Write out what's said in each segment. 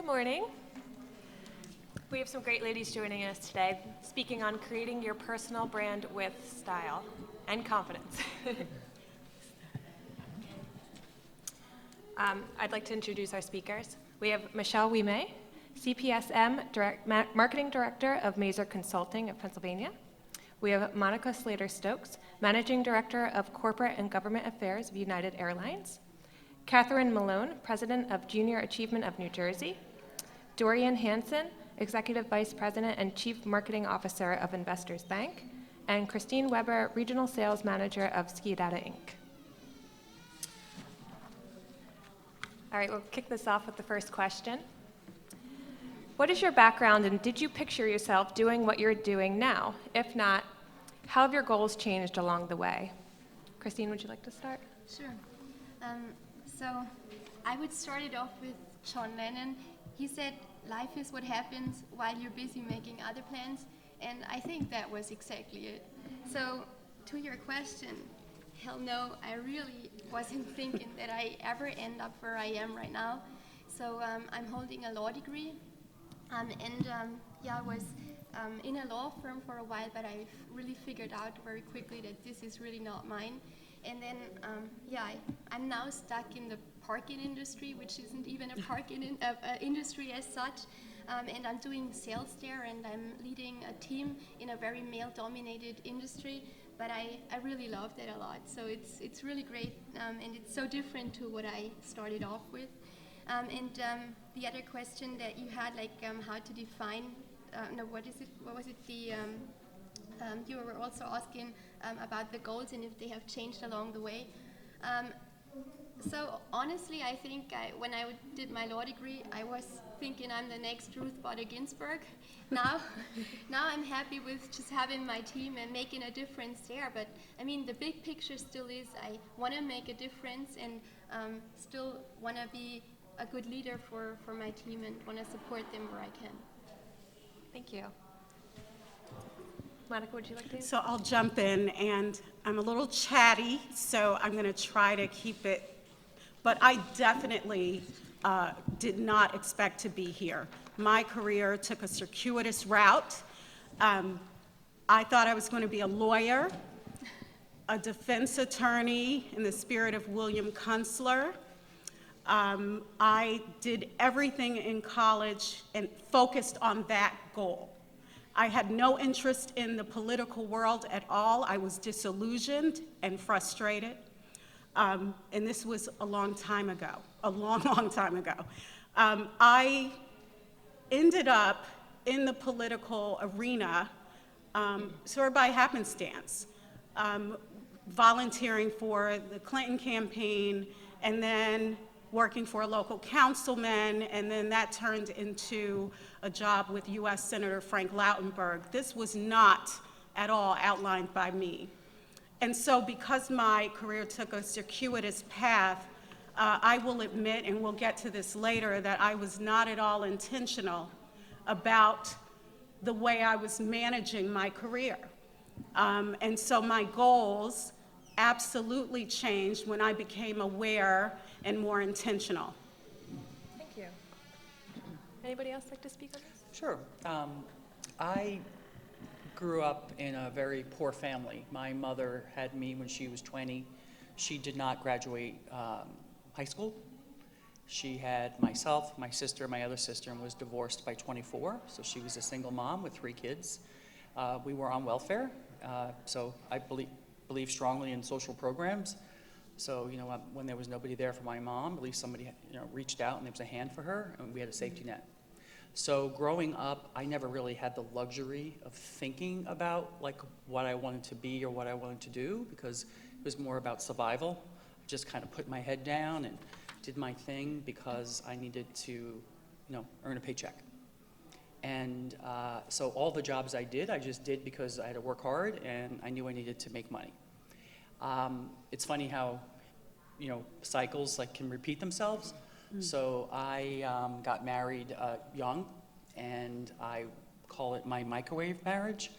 Good morning. We have some great ladies joining us today, speaking on creating your personal brand with style and confidence. I'd like to introduce our speakers. We have Michelle Wime, CPSM Marketing Director of Mazer Consulting of Pennsylvania. We have Monica Slater-Stokes, Managing Director of Corporate and Government Affairs of United Airlines. Catherine Malone, President of Junior Achievement of New Jersey. Dorian Hansen, Executive Vice President and Chief Marketing Officer of Investors Bank. And Christine Weber, Regional Sales Manager of Ski Data Inc. All right, we'll kick this off with the first question. What is your background, and did you picture yourself doing what you're doing now? If not, how have your goals changed along the way? Christine, would you like to start? Sure. So I would start it off with Shawn Menon. He said, life is what happens while you're busy making other plans, and I think that was exactly it. So to your question, hell no, I really wasn't thinking that I ever end up where I am right now. So I'm holding a law degree, I was in a law firm for a while, but I've really figured out very quickly that this is really not mine. And then, I'm now stuck in the parking industry, which isn't even a parking industry as such. And I'm doing sales there, and I'm leading a team in a very male-dominated industry. But I really love that a lot. So it's really great, and it's so different to what I started off with. The other question that you had, like how to define, what was it? You were also asking about the goals and if they have changed along the way. So honestly, I think when I did my law degree, I was thinking I'm the next Ruth Bader Ginsburg. Now I'm happy with just having my team and making a difference there. But I mean, the big picture still is I want to make a difference and still want to be a good leader for my team and want to support them where I can. Thank you. Monica, would you like to? So I'll jump in, and I'm a little chatty, so I'm going to try to keep it, but I definitely did not expect to be here. My career took a circuitous route. I thought I was going to be a lawyer, a defense attorney in the spirit of William Kunstler. I did everything in college and focused on that goal. I had no interest in the political world at all. I was disillusioned and frustrated. And this was a long time ago, a long, long time ago. I ended up in the political arena sort of by happenstance, volunteering for the Clinton campaign and then working for a local councilman, and then that turned into a job with U.S. Senator Frank Lautenberg. This was not at all outlined by me. And so because my career took a circuitous path, I will admit, and we'll get to this later, that I was not at all intentional about the way I was managing my career. And so my goals absolutely changed when I became aware and more intentional. Thank you. Anybody else like to speak on this? Sure. I grew up in a very poor family. My mother had me when she was 20. She did not graduate high school. She had myself, my sister, my other sister, and was divorced by 24. So she was a single mom with 3 kids. We were on welfare. So I believe strongly in social programs. So, when there was nobody there for my mom, at least somebody, reached out and there was a hand for her, and we had a safety net. So growing up, I never really had the luxury of thinking about like what I wanted to be or what I wanted to do, because it was more about survival. Just kind of put my head down and did my thing because I needed to, earn a paycheck. And so all the jobs I did, I just did because I had to work hard and I knew I needed to make money. It's funny how, cycles can repeat themselves. So I got married young, and I call it my microwave marriage,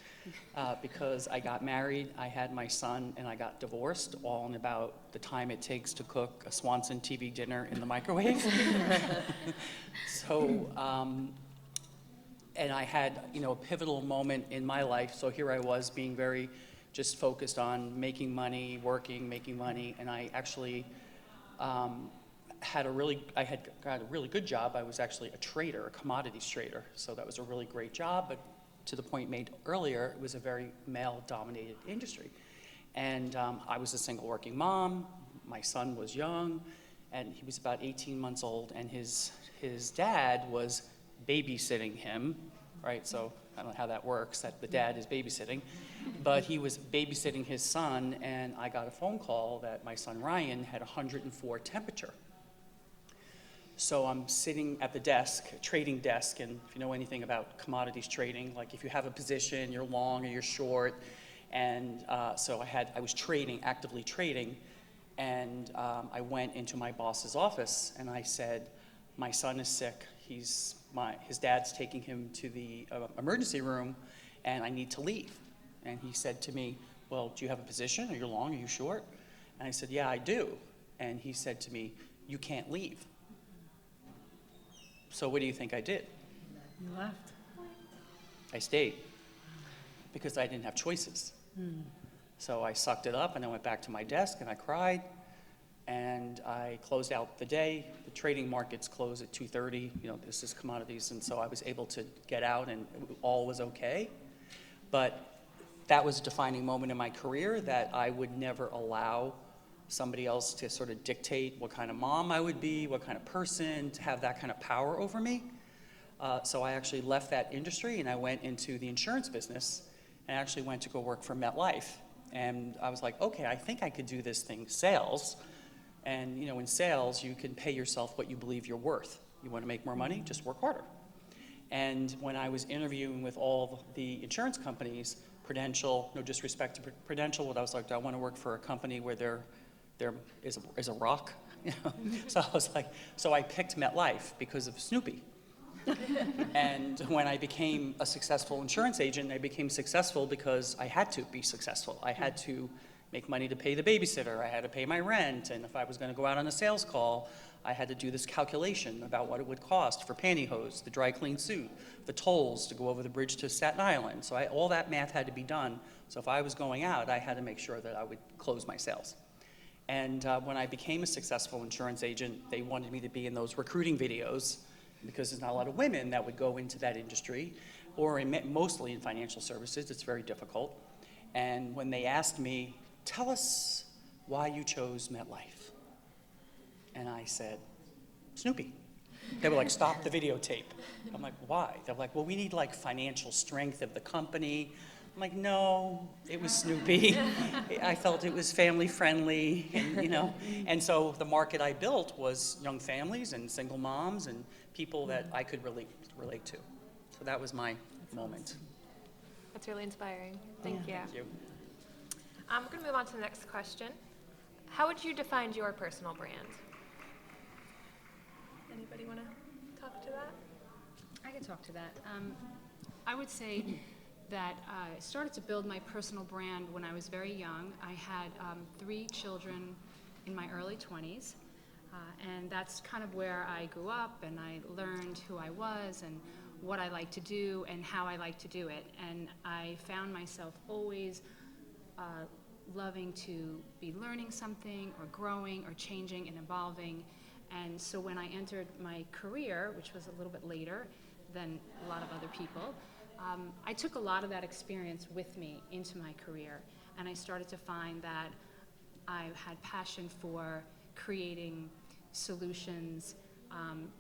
because I got married, I had my son, and I got divorced all in about the time it takes to cook a Swanson TV dinner in the microwave. So, and I had, a pivotal moment in my life. So here I was being very just focused on making money, working, making money, and I actually I had got a really good job. I was actually a trader, a commodities trader. So that was a really great job, but to the point made earlier, it was a very male-dominated industry. And I was a single working mom. My son was young, and he was about 18 months old, and his dad was babysitting him, right? So I don't know how that works, that the dad is babysitting, but he was babysitting his son, and I got a phone call that my son Ryan had 104 temperature. So I'm sitting at the desk, trading desk, and if you know anything about commodities trading, like if you have a position, you're long or you're short, and so I was trading, actively trading, and I went into my boss's office and I said, my son is sick, his dad's taking him to the emergency room, and I need to leave. And he said to me, well, do you have a position? Are you long? Are you short? And I said, yeah, I do. And he said to me, you can't leave. So what do you think I did? You left. I stayed because I didn't have choices. So I sucked it up and I went back to my desk and I cried and I closed out the day. The trading markets close at 2:30. This is commodities, and so I was able to get out and all was okay. But that was a defining moment in my career that I would never allow somebody else to sort of dictate what kind of mom I would be, what kind of person, to have that kind of power over me. So I actually left that industry and I went into the insurance business and actually went to go work for MetLife. And I was like, okay, I think I could do this thing, sales. And in sales, you can pay yourself what you believe you're worth. You want to make more money, just work harder. And when I was interviewing with all the insurance companies, Prudential, no disrespect to Prudential, what I was like, I want to work for a company where there is a rock. So I was like, so I picked MetLife because of Snoopy. And when I became a successful insurance agent, I became successful because I had to be successful. I had to make money to pay the babysitter. I had to pay my rent. And if I was going to go out on a sales call, I had to do this calculation about what it would cost for pantyhose, the dry clean suit, the tolls to go over the bridge to Staten Island. So all that math had to be done. So if I was going out, I had to make sure that I would close my sales. And when I became a successful insurance agent, they wanted me to be in those recruiting videos because there's not a lot of women that would go into that industry, or mostly in financial services. It's very difficult. And when they asked me, tell us why you chose MetLife. And I said, Snoopy. They were like, stop the videotape. I'm like, why? They're like, well, we need like financial strength of the company. I'm like, no, it was Snoopy. I felt it was family friendly, and, and so the market I built was young families and single moms and people that I could relate to. So that was my moment. That's really inspiring. Thank you. Thank you. We're going to move on to the next question. How would you define your personal brand? Anybody want to talk to that? I can talk to that. I would say that I started to build my personal brand when I was very young. I had 3 children in my early 20s, and that's kind of where I grew up, and I learned who I was and what I like to do and how I like to do it. And I found myself always loving to be learning something or growing or changing and evolving. And so when I entered my career, which was a little bit later than a lot of other people, I took a lot of that experience with me into my career, and I started to find that I had passion for creating solutions,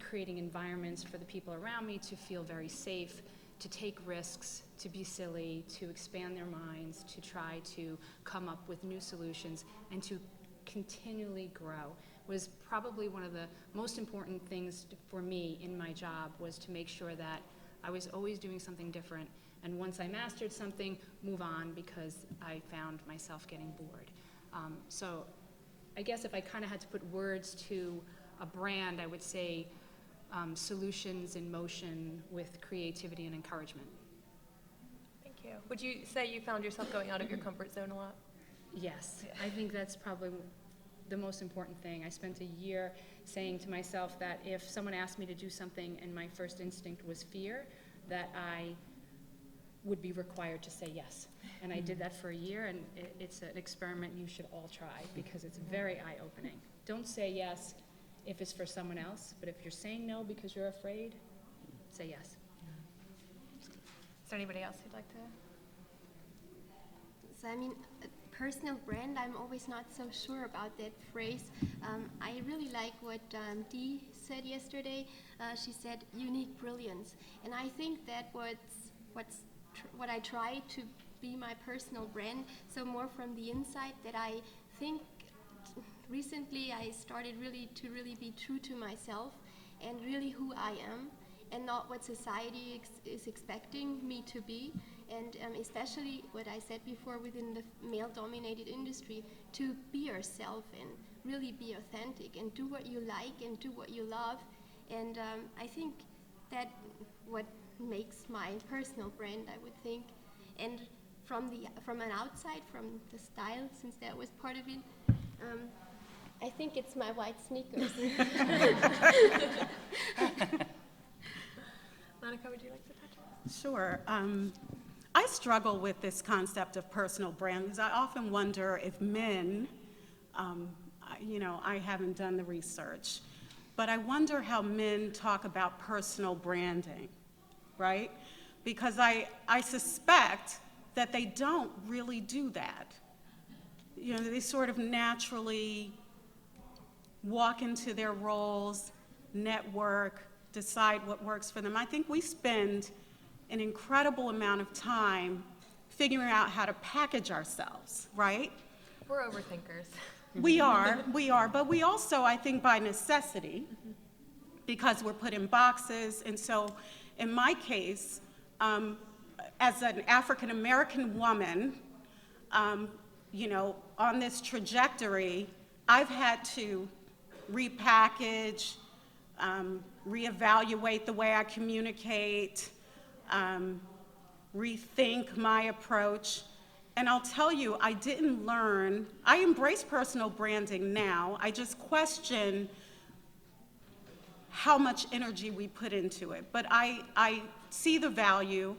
creating environments for the people around me to feel very safe, to take risks, to be silly, to expand their minds, to try to come up with new solutions, and to continually grow. Was probably one of the most important things for me in my job, was to make sure that I was always doing something different, and once I mastered something, move on, because I found myself getting bored. So I guess if I kind of had to put words to a brand, I would say solutions in motion with creativity and encouragement. you. Would you say you found yourself going out of your comfort zone a lot? Yes, I think that's probably the most important thing. I spent a year saying to myself that if someone asked me to do something and my first instinct was fear, that I would be required to say yes. And I did that for a year, and it's an experiment you should all try because it's very eye-opening. Don't say yes if it's for someone else, but if you're saying no because you're afraid, say yes. Is there anybody else who'd like to? So, I mean, personal brand, I'm always not so sure about that phrase. I really like what Dee said yesterday. She said unique brilliance. And I think that what I try to be my personal brand, so more from the inside, that I think recently I started to really be true to myself and really who I am, and not what society is expecting me to be. And especially what I said before within the male-dominated industry, to be yourself and really be authentic and do what you like and do what you love. And I think that what makes my personal brand, I would think. And from an outside, from the style, since that was part of it, I think it's my white sneakers. Monica, would you like to touch on this? Sure. I struggle with this concept of personal brand because I often wonder if men, I haven't done the research, but I wonder how men talk about personal branding, right? Because I suspect that they don't really do that. They sort of naturally walk into their roles, network, decide what works for them. I think we spend an incredible amount of time figuring out how to package ourselves, right? We're overthinkers. We are, but we also, I think, by necessity, because we're put in boxes. And so in my case, as an African-American woman, on this trajectory, I've had to repackage, reevaluate the way I communicate, rethink my approach. And I'll tell you, I embrace personal branding now. I just question how much energy we put into it. But I see the value.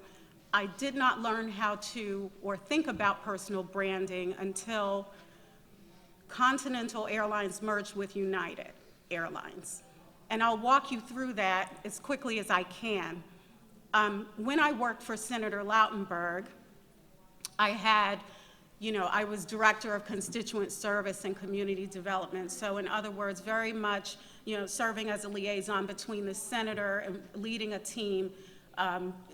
I did not learn how to or think about personal branding until Continental Airlines merged with United Airlines. And I'll walk you through that as quickly as I can. When I worked for Senator Lautenberg, I was director of constituent service and community development. So in other words, very much, serving as a liaison between the senator and leading a team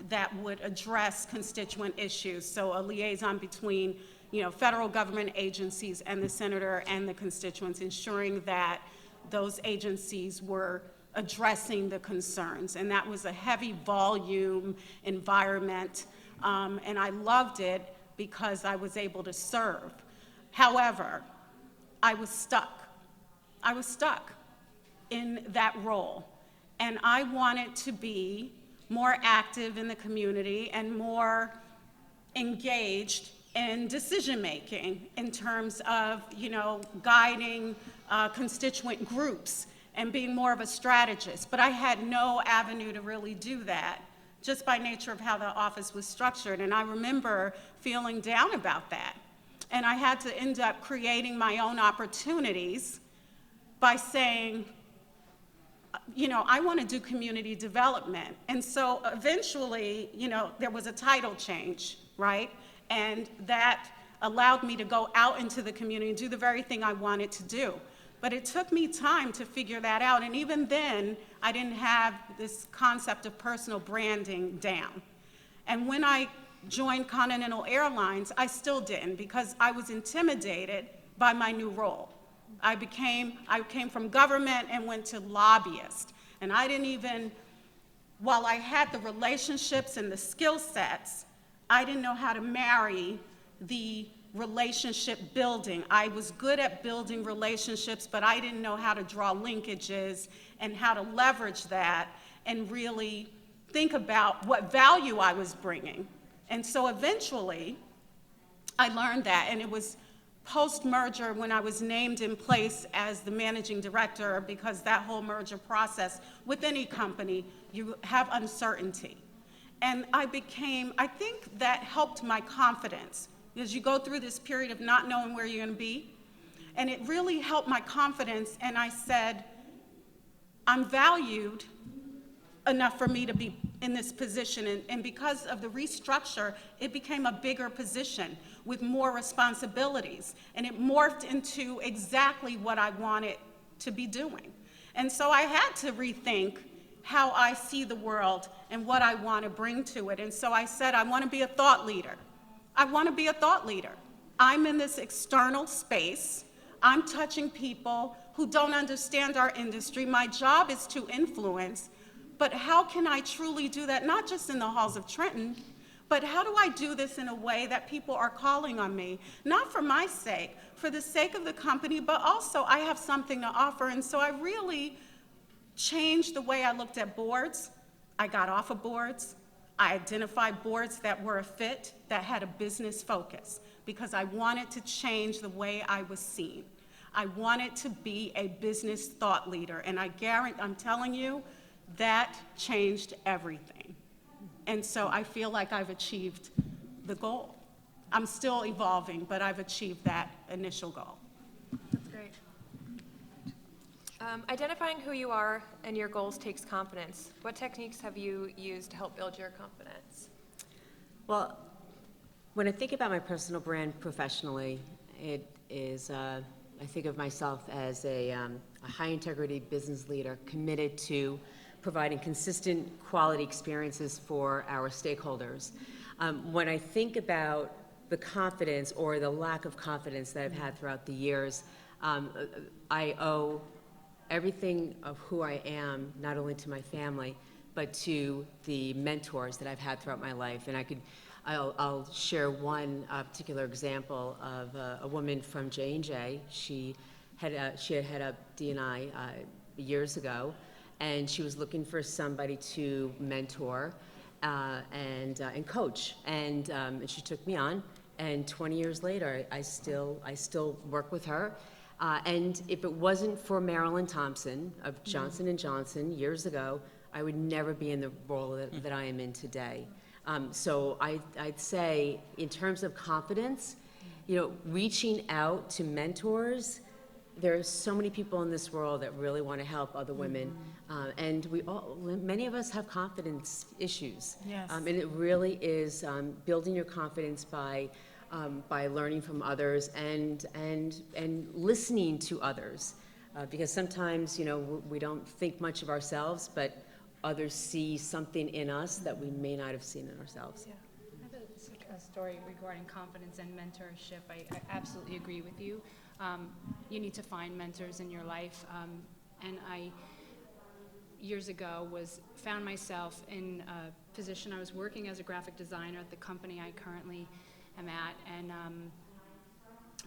that would address constituent issues. So a liaison between, federal government agencies and the senator and the constituents, ensuring that those agencies were addressing the concerns. And that was a heavy volume environment, and I loved it because I was able to serve. However, I was stuck. I was stuck in that role, and I wanted to be more active in the community and more engaged in decision-making in terms of, guiding constituent groups and being more of a strategist. But I had no avenue to really do that, just by nature of how the office was structured. And I remember feeling down about that. And I had to end up creating my own opportunities by saying, I want to do community development. And so eventually, there was a title change, right? And that allowed me to go out into the community and do the very thing I wanted to do. But it took me time to figure that out. And even then, I didn't have this concept of personal branding down. And when I joined Continental Airlines, I still didn't, because I was intimidated by my new role. I came from government and went to lobbyist. And I didn't even, while I had the relationships and the skill sets, I didn't know how to marry the relationship building. I was good at building relationships, but I didn't know how to draw linkages and how to leverage that and really think about what value I was bringing And so eventually, I learned that, and it was post-merger when I was named in place as the managing director, because that whole merger process with any company, you have uncertainty. And I think that helped my confidence, because you go through this period of not knowing where you're going to be, and it really helped my confidence, and I said, I'm valued enough for me to be in this position, and because of the restructure, it became a bigger position with more responsibilities, and it morphed into exactly what I wanted to be doing. And so I had to rethink how I see the world and what I want to bring to it. And so I said, I want to be a thought leader. I want to be a thought leader. I'm in this external space. I'm touching people who don't understand our industry. My job is to influence, but how can I truly do that, not just in the halls of Trenton, but how do I do this in a way that people are calling on me, not for my sake, for the sake of the company, but also I have something to offer. And so I really changed the way I looked at boards. I got off of boards. I identified boards that were a fit, that had a business focus, because I wanted to change the way I was seen. I wanted to be a business thought leader, and I'm telling you, that changed everything. And so I feel like I've achieved the goal. I'm still evolving, but I've achieved that initial goal. That's great. Identifying who you are and your goals takes confidence. What techniques have you used to help build your confidence? Well, when I think about my personal brand professionally, it is, I think of myself as a high-integrity business leader committed to providing consistent quality experiences for our stakeholders. When I think about the confidence or the lack of confidence that I've had throughout the years, I owe everything of who I am, not only to my family, but to the mentors that I've had throughout my life. And I'll share one particular example of a woman from J&J. She had head up D&I years ago, and she was looking for somebody to mentor and coach. And she took me on, and 20 years later, I still work with her. And if it wasn't for Marilyn Thompson of Johnson & Johnson years ago, I would never be in the role that I am in today. So I'd say, in terms of confidence, reaching out to mentors, there are so many people in this world that really want to help other women, and many of us have confidence issues. Yes. And it really is building your confidence by learning from others and listening to others, because sometimes we don't think much of ourselves, but others see something in us that we may not have seen in ourselves. Yeah. I have a story regarding confidence and mentorship. I absolutely agree with you. You need to find mentors in your life. And I, years ago, found myself in a position. I was working as a graphic designer at the company I currently am at, and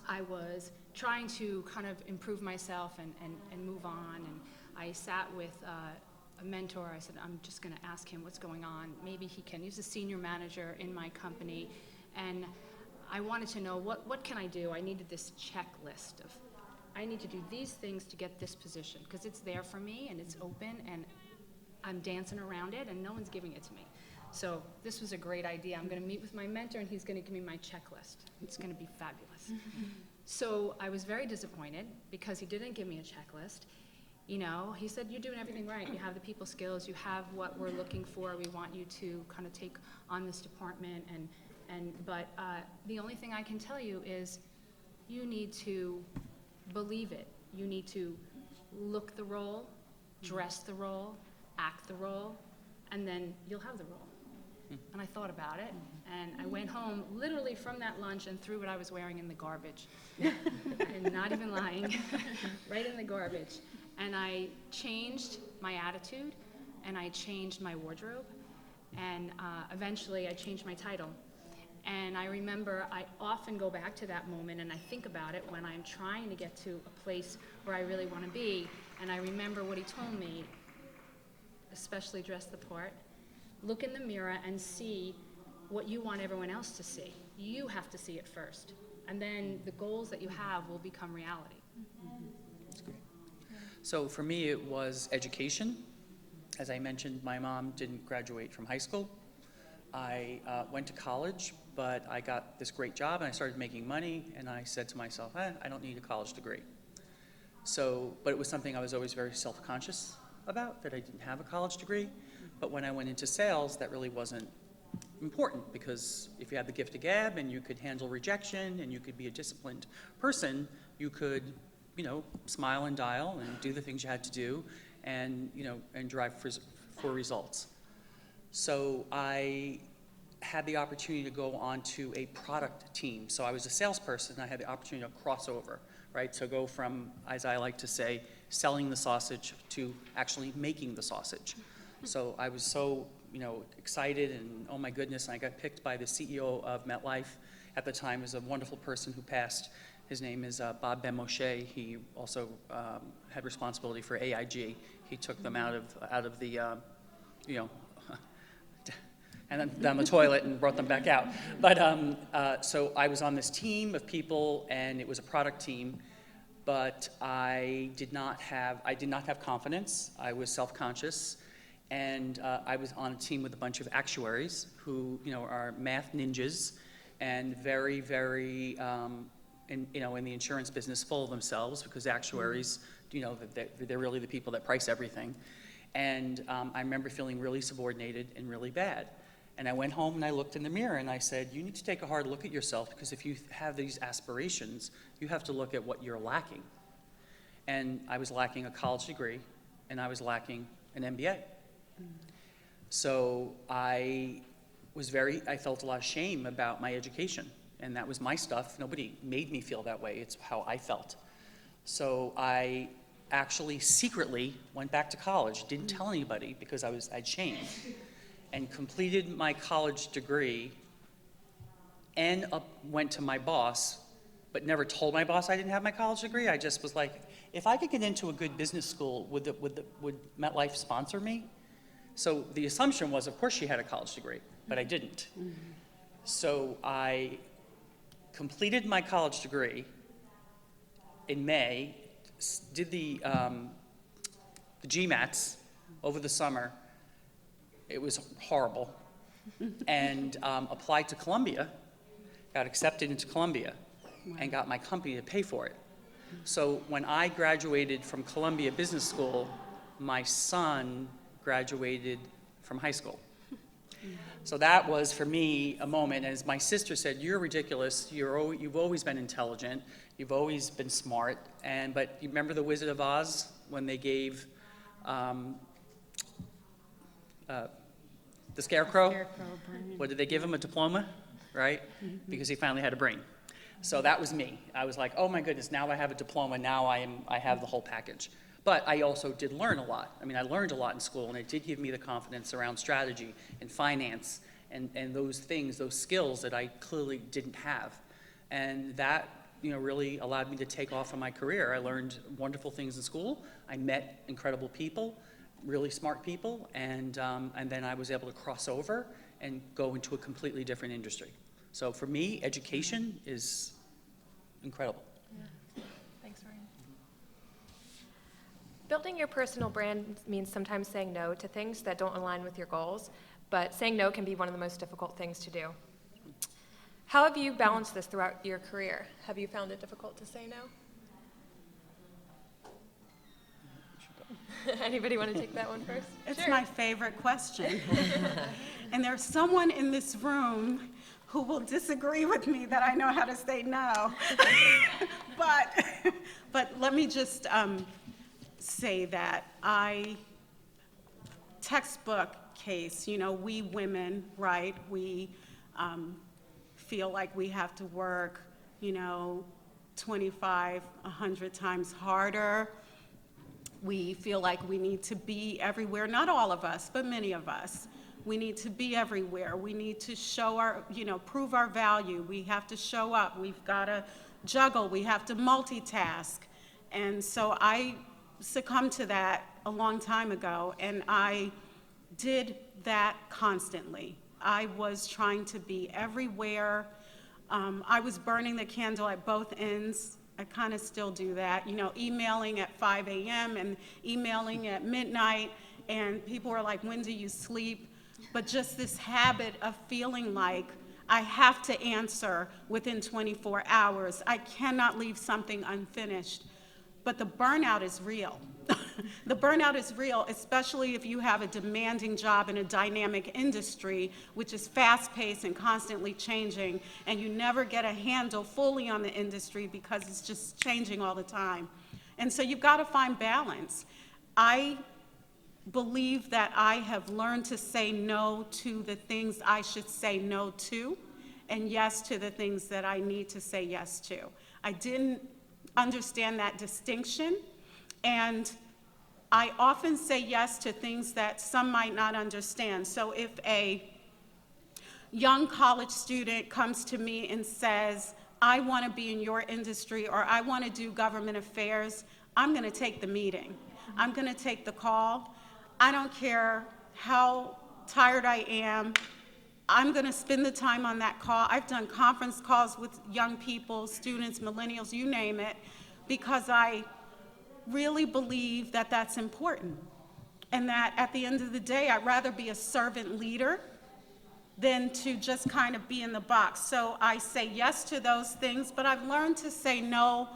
I was trying to kind of improve myself and move on. And I sat with a mentor. I said, I'm just going to ask him what's going on. Maybe he can. He's a senior manager in my company, and I wanted to know what can I do. I needed this checklist of, I need to do these things to get this position, because it's there for me and it's open and I'm dancing around it and no one's giving it to me. So this was a great idea. I'm going to meet with my mentor and he's going to give me my checklist. It's going to be fabulous. So I was very disappointed because he didn't give me a checklist. He said, you're doing everything right. You have the people skills. You have what we're looking for. We want you to kind of take on this department. But the only thing I can tell you is you need to believe it. You need to look the role, dress the role, act the role, and then you'll have the role. And I thought about it, and I went home literally from that lunch and threw what I was wearing in the garbage. I'm not even lying, right in the garbage. And I changed my attitude, and I changed my wardrobe, and eventually I changed my title. And I remember I often go back to that moment and I think about it when I'm trying to get to a place where I really want to be. And I remember what he told me, especially dress the part, look in the mirror and see what you want everyone else to see. You have to see it first. And then the goals that you have will become reality. That's great. So for me, it was education. As I mentioned, my mom didn't graduate from high school. I went to college, but I got this great job and I started making money, and I said to myself, I don't need a college degree. So, but it was something I was always very self-conscious about, that I didn't have a college degree. But when I went into sales, that really wasn't important, because if you had the gift of gab and you could handle rejection and you could be a disciplined person, you could, you know, smile and dial and do the things you had to do, and, you know, and drive for results. So I had the opportunity to go onto a product team. So I was a salesperson, and I had the opportunity to cross over, right? So go from, as I like to say, selling the sausage to actually making the sausage. So I was so, you know, excited, and oh my goodness, and I got picked by the CEO of MetLife at the time. Is a wonderful person who passed. His name is Bob Ben-Moshe. He also had responsibility for AIG. He took them out of the, you know, and then down the toilet and brought them back out. But so I was on this team of people, and it was a product team, but I did not have confidence. I was self-conscious, and I was on a team with a bunch of actuaries who, you know, are math ninjas and very, very, in the insurance business, full of themselves, because actuaries, you know, they're really the people that price everything. And I remember feeling really subordinated and really bad. And I went home and I looked in the mirror and I said, you need to take a hard look at yourself, because if you have these aspirations, you have to look at what you're lacking. And I was lacking a college degree, and I was lacking an MBA. So I felt a lot of shame about my education, and that was my stuff. Nobody made me feel that way. It's how I felt. So I actually secretly went back to college, didn't tell anybody because I had shame, and completed my college degree, and went to my boss, but never told my boss I didn't have my college degree. I just was like, if I could get into a good business school, would MetLife sponsor me? So the assumption was, of course, she had a college degree, but I didn't. So I completed my college degree in May, did the GMATs over the summer. It was horrible, and applied to Columbia, got accepted into Columbia, and got my company to pay for it. So when I graduated from Columbia Business School, my son graduated from high school. So that was, for me, a moment. As my sister said, you're ridiculous. You've always been intelligent. You've always been smart. But you remember The Wizard of Oz, when they gave the Scarecrow, what did they give him? A diploma, right? Because he finally had a brain. So that was me. I was like, oh my goodness, now I have a diploma. Now I have the whole package. But I also did learn a lot. I mean, I learned a lot in school, and it did give me the confidence around strategy and finance and those things, those skills that I clearly didn't have. And that, you know, really allowed me to take off in my career. I learned wonderful things in school. I met incredible people, really smart people, and then I was able to cross over and go into a completely different industry. So for me, education is incredible. Yeah. Thanks, Ryan. Building your personal brand means sometimes saying no to things that don't align with your goals, but saying no can be one of the most difficult things to do. How have you balanced this throughout your career? Have you found it difficult to say no? Anybody want to take that one first? It's Sure. my favorite question. And there's someone in this room who will disagree with me that I know how to say no. But let me just say that textbook case, you know, we women, right, we feel like we have to work, you know, 25, 100 times harder. We feel like we need to be everywhere, not all of us, but many of us. We need to be everywhere. We need to show our, you know, prove our value. We have to show up. We've got to juggle. We have to multitask. And so I succumbed to that a long time ago, and I did that constantly. I was trying to be everywhere. I was burning the candle at both ends. I kind of still do that, emailing at 5 a.m. and emailing at midnight, and people are like, when do you sleep? But just this habit of feeling like I have to answer within 24 hours. I cannot leave something unfinished. But the burnout is real. The burnout is real, especially if you have a demanding job in a dynamic industry, which is fast-paced and constantly changing, and you never get a handle fully on the industry because it's just changing all the time. And so you've got to find balance. I believe that I have learned to say no to the things I should say no to, and yes to the things that I need to say yes to. I didn't understand that distinction, and I often say yes to things that some might not understand. So if a young college student comes to me and says, I want to be in your industry, or I want to do government affairs, I'm going to take the meeting. I'm going to take the call. I don't care how tired I am. I'm going to spend the time on that call. I've done conference calls with young people, students, millennials, you name it, because I really believe that that's important. And that at the end of the day, I'd rather be a servant leader than to just kind of be in the box. So I say yes to those things, but I've learned to say no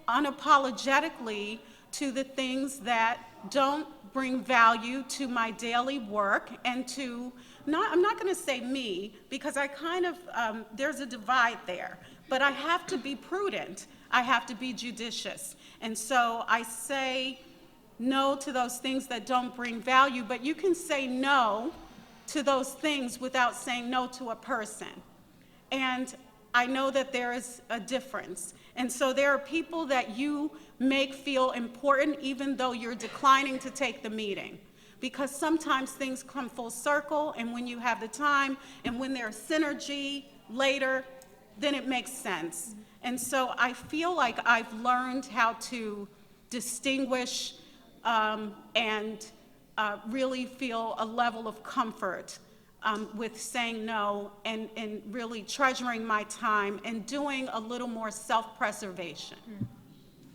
unapologetically to the things that don't bring value to my daily work and to, I'm not going to say me, because I kind of, there's a divide there, but I have to be prudent. I have to be judicious. And so I say no to those things that don't bring value, but you can say no to those things without saying no to a person. And I know that there is a difference. And so there are people that you make feel important even though you're declining to take the meeting. Because sometimes things come full circle, and when you have the time and when there's synergy later, then it makes sense. And so I feel like I've learned how to distinguish and really feel a level of comfort with saying no and really treasuring my time and doing a little more self-preservation.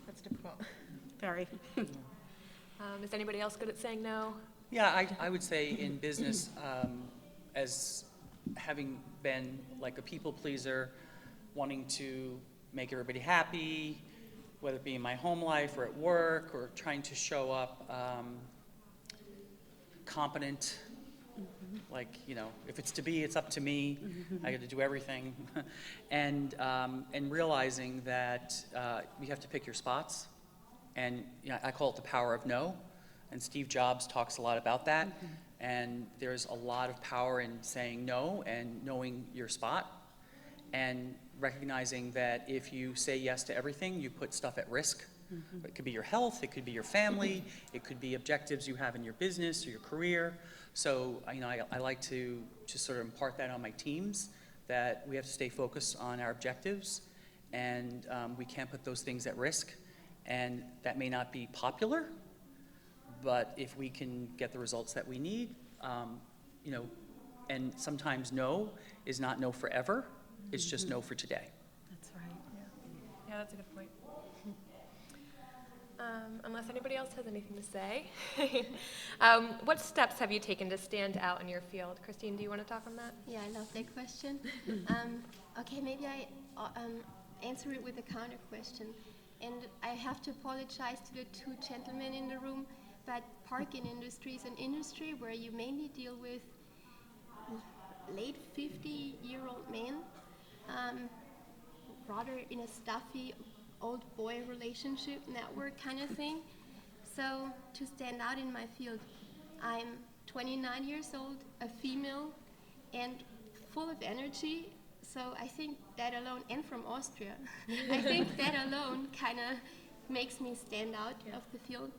That's difficult. Very. Is anybody else good at saying no? Yeah, I would say in business, as having been like a people pleaser, wanting to make everybody happy, whether it be in my home life or at work, or trying to show up competent, like, if it's to be, it's up to me, I got to do everything, and realizing that you have to pick your spots, and I call it the power of no, and Steve Jobs talks a lot about that, and there's a lot of power in saying no and knowing your spot, and recognizing that if you say yes to everything, you put stuff at risk. It could be your health, it could be your family, it could be objectives you have in your business or your career. So I like to sort of impart that on my teams, that we have to stay focused on our objectives, and we can't put those things at risk. And that may not be popular, but if we can get the results that we need, and sometimes no is not no forever, it's just no for today. That's right. Yeah, that's a good point. Unless anybody else has anything to say. What steps have you taken to stand out in your field? Christine, do you want to talk on that? Yeah, I love that question. Okay, maybe I answer it with a counter question. And I have to apologize to the two gentlemen in the room, but parking industry is an industry where you mainly deal with late 50-year-old men, rather in a stuffy old boy relationship network kind of thing. So to stand out in my field, I'm 29 years old, a female, and full of energy. So I think that alone, and from Austria, I think that alone kind of makes me stand out of the field.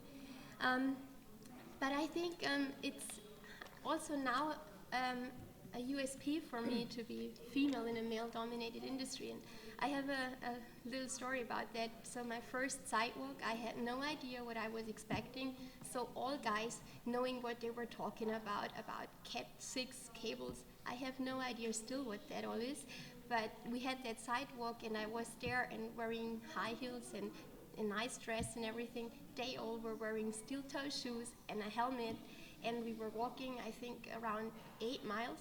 But I think it's also now a USP for me to be female in a male-dominated industry. And I have a little story about that. So my first sidewalk, I had no idea what I was expecting. So all guys, knowing what they were talking about Cat 6 cables, I have no idea still what that all is. But we had that sidewalk, and I was there and wearing high heels and a nice dress and everything. They all were wearing steel-toe shoes and a helmet, and we were walking, I think, around 8 miles.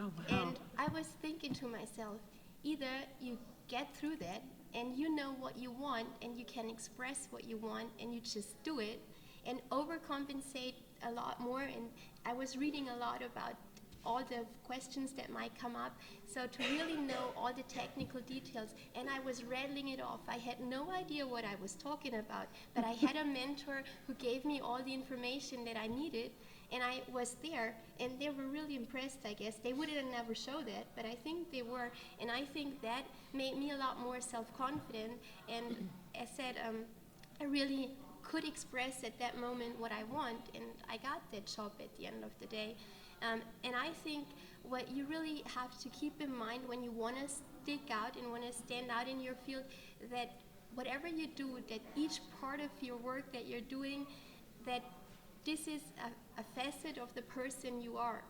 Oh, wow. And I was thinking to myself, either you get through that and you know what you want and you can express what you want and you just do it and overcompensate a lot more. And I was reading a lot about all the questions that might come up, so to really know all the technical details, and I was rattling it off. I had no idea what I was talking about, but I had a mentor who gave me all the information that I needed, and I was there, and they were really impressed, I guess. They would have never show that, but I think they were, and I think that made me a lot more self-confident, and I said, I really could express at that moment what I want, and I got that job at the end of the day. And I think what you really have to keep in mind when you want to stick out and want to stand out in your field, that whatever you do, that each part of your work that you're doing, that this is a facet of the person you are.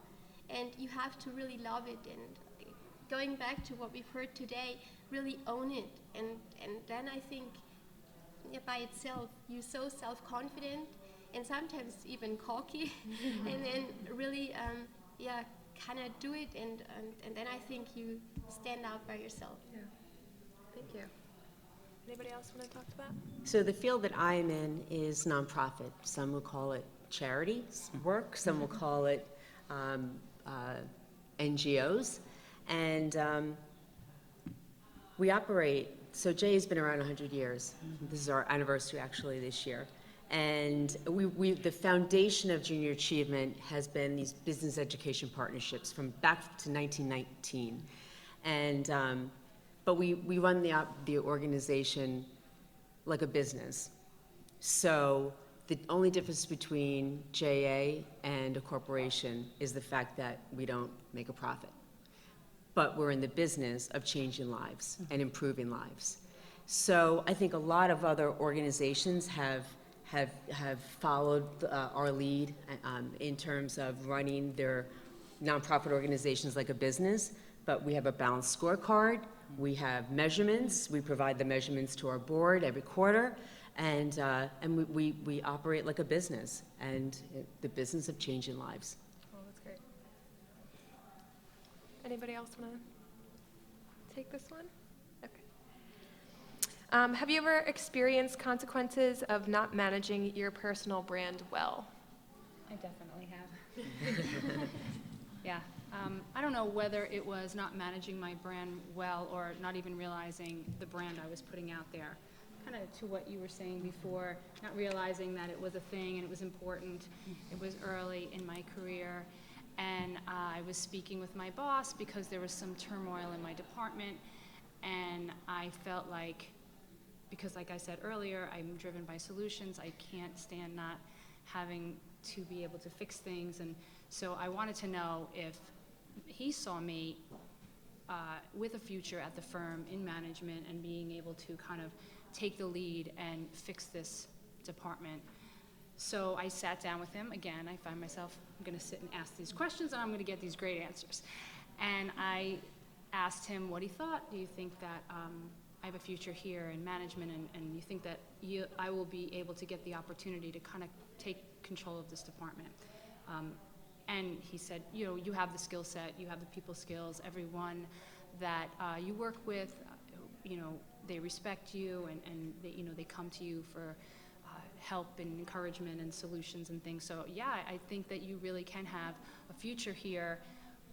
And you have to really love it. And going back to what we've heard today, really own it. And then I think by itself, you're so self-confident and sometimes even cocky, and then really, kind of do it, and then I think you stand out by yourself. Yeah. Thank you. Anybody else want to talk to that? So the field that I'm in is nonprofit. Some will call it charity work, some will call it NGOs, and we operate, so Jay has been around 100 years. This is our anniversary actually this year. And the foundation of junior achievement has been these business education partnerships from back to 1919. And, but we run the organization like a business. So the only difference between JA and a corporation is the fact that we don't make a profit. But we're in the business of changing lives and improving lives. So I think a lot of other organizations have followed our lead in terms of running their nonprofit organizations like a business, but we have a balanced scorecard, we have measurements, we provide the measurements to our board every quarter, and we operate like a business, and the business of changing lives. Oh, that's great. Anybody else want to take this one? Okay. Have you ever experienced consequences of not managing your personal brand well? I definitely have. Yeah. I don't know whether it was not managing my brand well or not even realizing the brand I was putting out there. Kind of to what you were saying before, not realizing that it was a thing and it was important. It was early in my career, and I was speaking with my boss because there was some turmoil in my department, and I felt like, because like I said earlier, I'm driven by solutions. I can't stand not having to be able to fix things, and so I wanted to know if he saw me with a future at the firm in management and being able to kind of take the lead and fix this department. So I sat down with him. Again, I find myself, I'm going to sit and ask these questions, and I'm going to get these great answers. And I asked him what he thought. Do you think that I have a future here in management, and you think that I will be able to get the opportunity to kind of take control of this department? And he said, you have the skill set, you have the people skills, everyone that you work with, they respect you, and they come to you for help and encouragement and solutions and things. So yeah, I think that you really can have a future here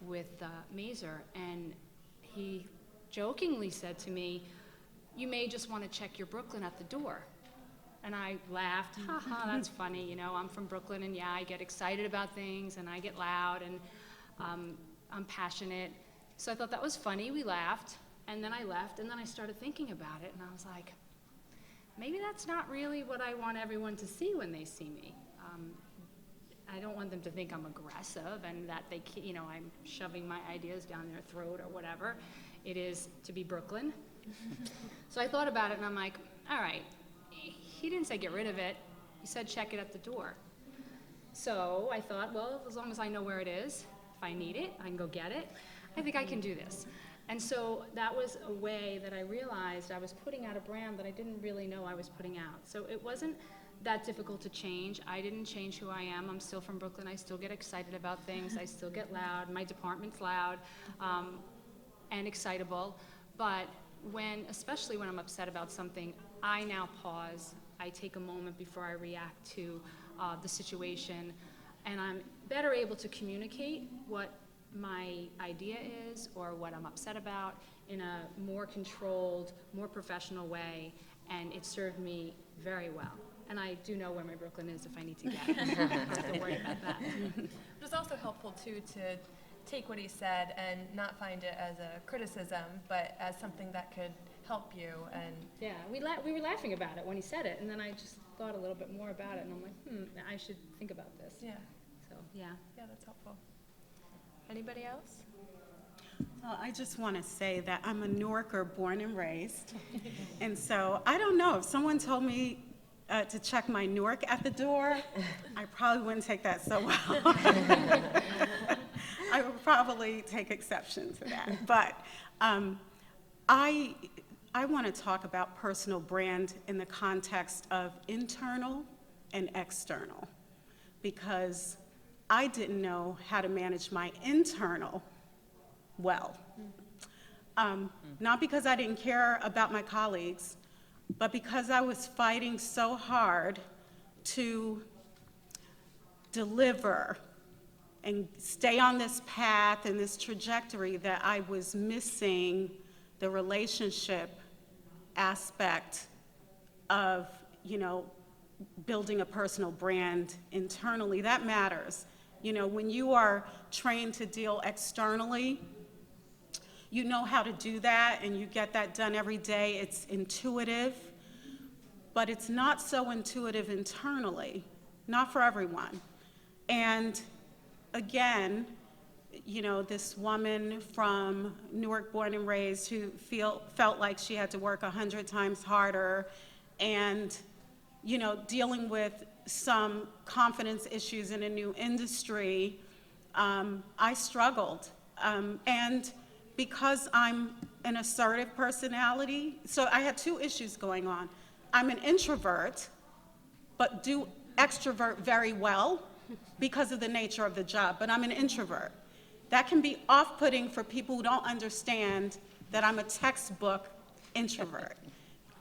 with Mazer. And he jokingly said to me, you may just want to check your Brooklyn at the door. And I laughed, haha, that's funny, I'm from Brooklyn, and yeah, I get excited about things, and I get loud, and I'm passionate. So I thought that was funny, we laughed, and then I left, and then I started thinking about it, and I was like, maybe that's not really what I want everyone to see when they see me. I don't want them to think I'm aggressive and that they, I'm shoving my ideas down their throat or whatever. It is to be Brooklyn. So I thought about it and I'm like, all right, he didn't say get rid of it. He said check it at the door. So I thought, well, as long as I know where it is, if I need it, I can go get it. I think I can do this. And so that was a way that I realized I was putting out a brand that I didn't really know I was putting out. So it wasn't that difficult to change. I didn't change who I am. I'm still from Brooklyn. I still get excited about things. I still get loud. My department's loud and excitable. But especially when I'm upset about something, I now pause. I take a moment before I react to the situation, and I'm better able to communicate what my idea is or what I'm upset about in a more controlled, more professional way, and it served me very well. And I do know where my Brooklyn is if I need to get it. I don't have to worry about that. It was also helpful, too, to take what he said and not find it as a criticism, but as something that could help you. And Yeah, we were laughing about it when he said it, and then I just thought a little bit more about it, and I'm like, I should think about this. yeah, So, yeah. that's helpful. Anybody else? Well, I just want to say that I'm a Newarker born and raised. And so I don't know, if someone told me to check my Newark at the door, I probably wouldn't take that so well. I would probably take exception to that. But I want to talk about personal brand in the context of internal and external, because I didn't know how to manage my internal well. Not because I didn't care about my colleagues, but because I was fighting so hard to deliver and stay on this path and this trajectory that I was missing the relationship aspect of, building a personal brand internally. That matters. When you are trained to deal externally, you know how to do that and you get that done every day. It's intuitive, but it's not so intuitive internally, not for everyone. And again, this woman from Newark, born and raised, who felt like she had to work 100 times harder and, dealing with some confidence issues in a new industry, I struggled. And because I'm an assertive personality, so I had two issues going on. I'm an introvert, but do extrovert very well because of the nature of the job, but I'm an introvert. That can be off-putting for people who don't understand that I'm a textbook introvert.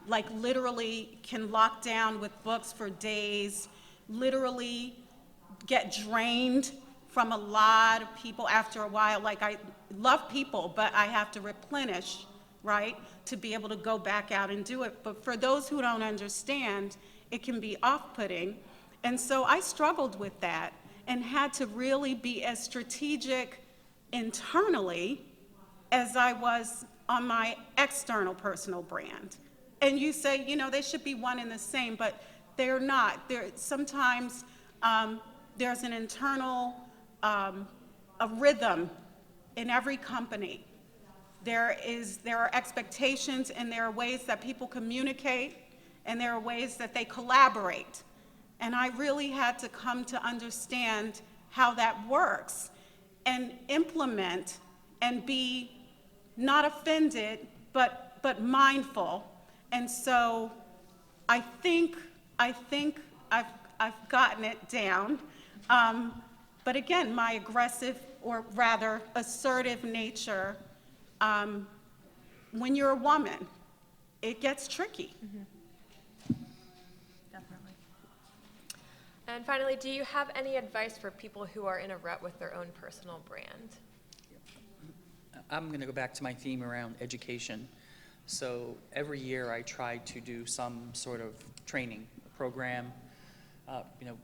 Like literally can lock down with books for days, literally get drained from a lot of people after a while. Like I love people, but I have to replenish, right, to be able to go back out and do it. But for those who don't understand, it can be off-putting. And so I struggled with that and had to really be as strategic internally as I was on my external personal brand. And you say, they should be one and the same, but they're not. Sometimes there's an internal a rhythm in every company. There are expectations, and there are ways that people communicate, and there are ways that they collaborate. And I really had to come to understand how that works and implement and be not offended, but mindful. And so I think I've gotten it down. But again, my aggressive, or rather assertive nature, when you're a woman, it gets tricky. Definitely. And finally, do you have any advice for people who are in a rut with their own personal brand? I'm going to go back to my theme around education. So every year I try to do some sort of training program.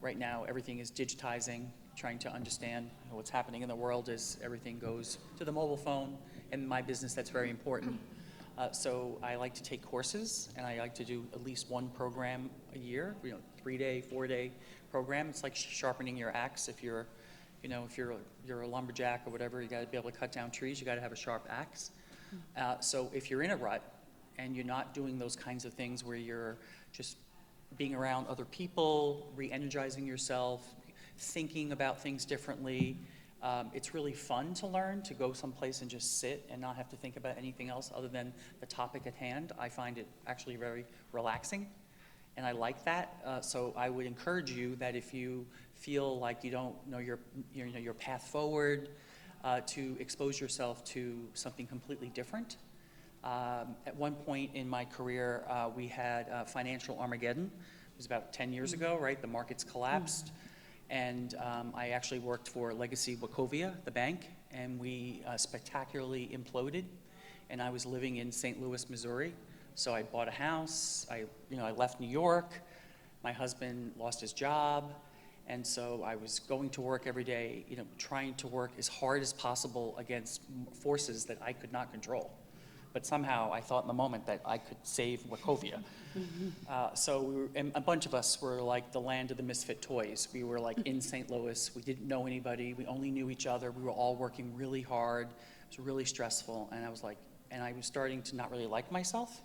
Right now everything is digitizing, trying to understand what's happening in the world as everything goes to the mobile phone. In my business, that's very important. So I like to take courses, and I like to do at least one program a year, 3-day, 4-day program. It's like sharpening your axe. If you're a lumberjack or whatever, you got to be able to cut down trees. You got to have a sharp axe. So if you're in a rut and you're not doing those kinds of things where you're just being around other people, re-energizing yourself, thinking about things differently, it's really fun to learn, to go someplace and just sit and not have to think about anything else other than the topic at hand. I find it actually very relaxing, and I like that. So I would encourage you that if you feel like you don't know your path forward, to expose yourself to something completely different. At one point in my career, we had financial Armageddon. It was about 10 years ago, right? The markets collapsed. And I actually worked for Legacy Wachovia, the bank, and we spectacularly imploded. And I was living in St. Louis, Missouri. So I bought a house. I left New York. My husband lost his job. And so I was going to work every day, trying to work as hard as possible against forces that I could not control. But somehow I thought in the moment that I could save Wachovia. And a bunch of us were like the land of the misfit toys. We were like in St. Louis. We didn't know anybody. We only knew each other. We were all working really hard. It was really stressful. And I was starting to not really like myself.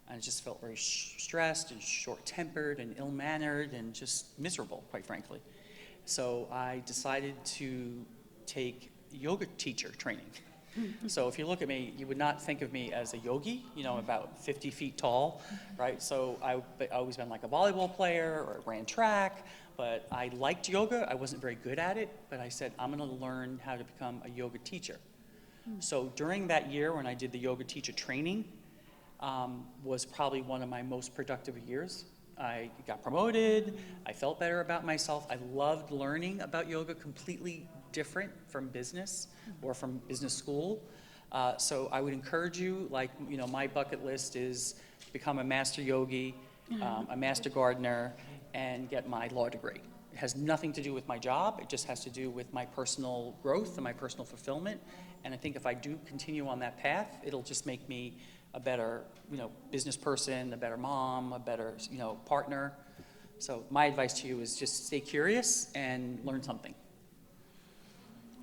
And I just felt very stressed and short-tempered and ill-mannered and just miserable, quite frankly. So I decided to take yoga teacher training. So if you look at me, you would not think of me as a yogi, about 50 feet tall, right? So I've always been like a volleyball player or ran track, but I liked yoga. I wasn't very good at it, but I said, I'm going to learn how to become a yoga teacher. So during that year when I did the yoga teacher training, was probably one of my most productive years. I got promoted. I felt better about myself. I loved learning about yoga, completely different from business or from business school. So I would encourage you, my bucket list is become a master yogi, a master gardener, and get my law degree. It has nothing to do with my job. It just has to do with my personal growth and my personal fulfillment. And I think if I do continue on that path, it'll just make me a better, business person, a better mom, a better, partner. So my advice to you is just stay curious and learn something.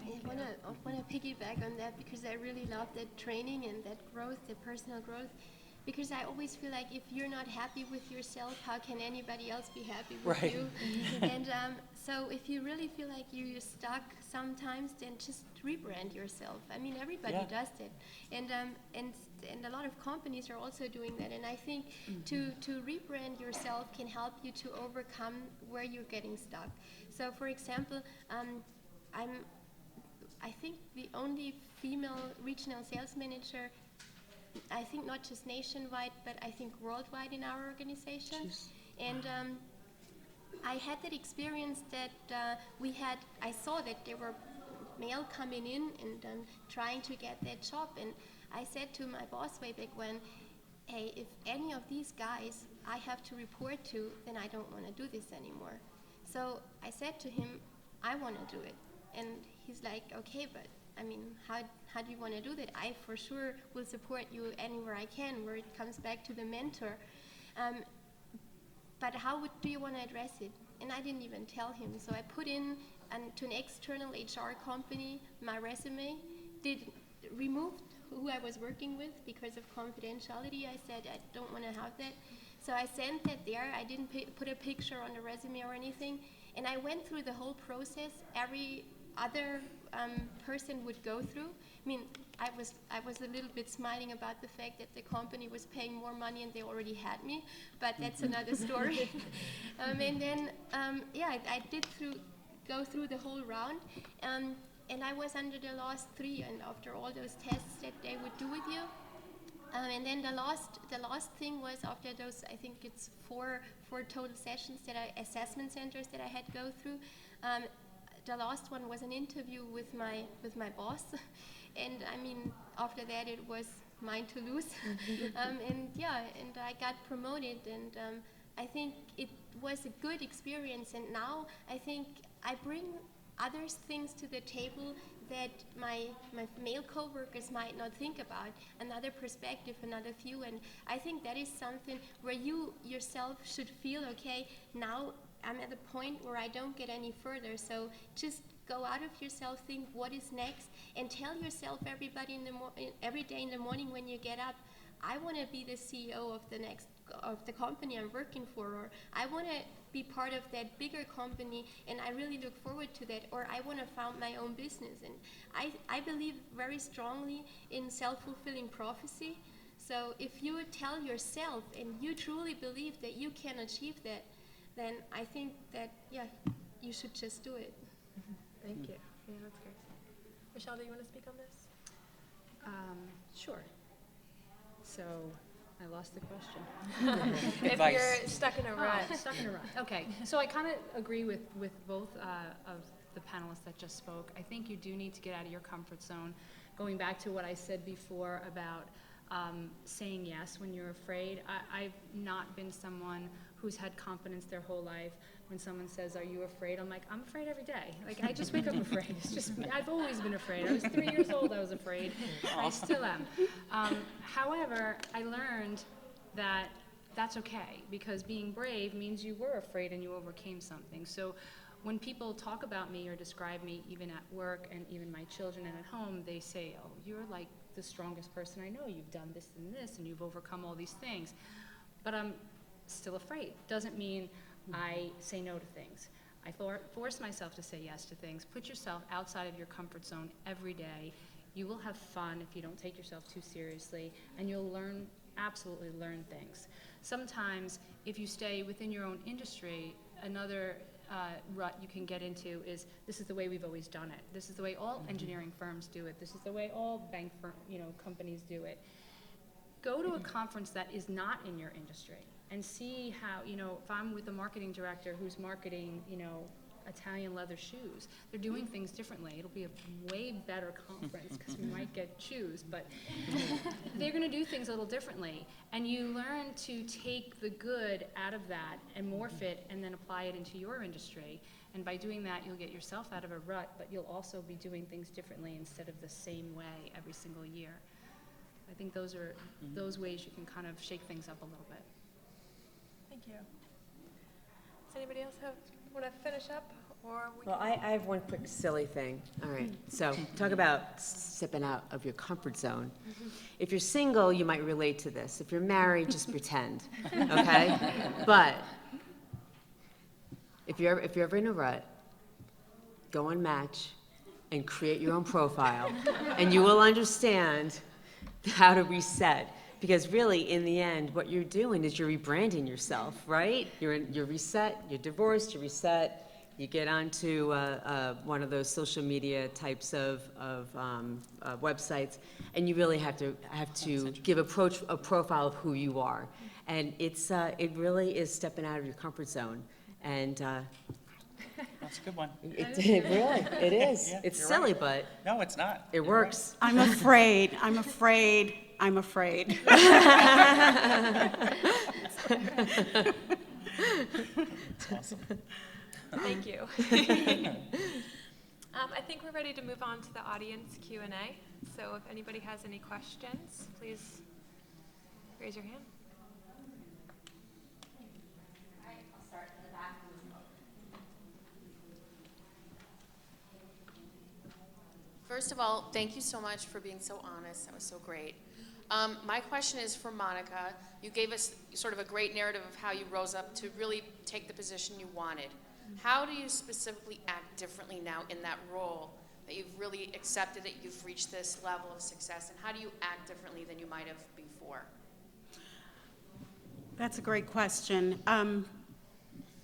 I want to piggyback on that because I really love that training and that growth, the personal growth. Because I always feel like if you're not happy with yourself, how can anybody else be happy with Right. you? And so if you really feel like you're stuck sometimes, then just rebrand yourself. I mean, everybody does that. And a lot of companies are also doing that. And I think to rebrand yourself can help you to overcome where you're getting stuck. So for example, I think the only female regional sales manager, I think not just nationwide, but I think worldwide in our organization. Jeez. And I had that experience that I saw that there were male coming in and trying to get that job. And I said to my boss way back when, hey, if any of these guys I have to report to, then I don't want to do this anymore. So I said to him, I want to do it. And he's like, okay, but I mean, how do you want to do that? I for sure will support you anywhere I can, where it comes back to the mentor. But how do you want to address it? And I didn't even tell him. So I put in to an external HR company my resume, removed who I was working with because of confidentiality. I said I don't want to have that. So I sent that there. I didn't put a picture on the resume or anything. And I went through the whole process every other person would go through. I mean, I was a little bit smiling about the fact that the company was paying more money and they already had me, but that's another story. And then, I did go through the whole round, and I was under the last 3, and after all those tests that they would do with you. And then the last thing was after those, I think it's four total sessions assessment centers that I had to go through. The last one was an interview with my boss, and I mean after that it was mine to lose. And I got promoted, and I think it was a good experience. And now I think I bring other things to the table that my male coworkers might not think about, another perspective, another view. And I think that is something where you yourself should feel, okay, now I'm at a point where I don't get any further. So just go out of yourself, think what is next, and tell yourself every day in the morning when you get up, I want to be the CEO of the company I'm working for, or I want to be part of that bigger company and I really look forward to that, or I want to found my own business. And I believe very strongly in self-fulfilling prophecy. So if you tell yourself and you truly believe that you can achieve that, then I think that, yeah, you should just do it. Thank you. Yeah, that's great. Michelle, do you want to speak on this? Sure. So, I lost the question. If Advice. you're stuck in a rut. Stuck in a rut. Okay, so I kind of agree with both of the panelists that just spoke. I think you do need to get out of your comfort zone. Going back to what I said before about saying yes when you're afraid. I've not been someone who's had confidence their whole life. When someone says, "Are you afraid?" I'm like, "I'm afraid every day." Like, I just wake up afraid. It's just, I've always been afraid. I was 3 years old, I was afraid. I still am. However, I learned that that's okay, because being brave means you were afraid and you overcame something. So when people talk about me or describe me, even at work and even my children and at home, they say, "Oh, you're like the strongest person I know. You've done this and this, and you've overcome all these things." But I'm still afraid. Doesn't mean I say no to things. I force myself to say yes to things. Put yourself outside of your comfort zone every day. You will have fun if you don't take yourself too seriously, and you'll absolutely learn things. Sometimes, if you stay within your own industry, another rut you can get into is, this is the way we've always done it. This is the way all engineering firms do it. This is the way all bank companies do it. Go to a conference that is not in your industry and see how, if I'm with a marketing director who's marketing, Italian leather shoes, they're doing things differently. It'll be a way better conference because we might get shoes, but they're going to do things a little differently. And you learn to take the good out of that and morph it and then apply it into your industry. And by doing that, you'll get yourself out of a rut, but you'll also be doing things differently instead of the same way every single year. I think those are those ways you can kind of shake things up a little bit. Thank you. Does anybody else want to finish up? Or we Well, I have one quick silly thing. All right, so talk about stepping out of your comfort zone. If you're single, you might relate to this. If you're married, just pretend, okay? But if you're ever in a rut, go on Match and create your own profile, and you will understand how to reset. Because really, in the end, what you're doing is you're rebranding yourself, right? You're reset, you're divorced, you reset, you get onto one of those social media types of websites, and you really have to give a profile of who you are. And it really is stepping out of your comfort zone. And That's a good one. it is. Yeah, It's you're silly, right. but No, it's not. it You're works. I'm afraid. It's awesome. Thank you. I think we're ready to move on to the audience Q&A. So if anybody has any questions, please raise your hand. I'll start in the back. First of all, thank you so much for being so honest. That was so great. My question is for Monica. You gave us sort of a great narrative of how you rose up to really take the position you wanted. How do you specifically act differently now in that role, that you've really accepted that you've reached this level of success, and how do you act differently than you might have before? That's a great question.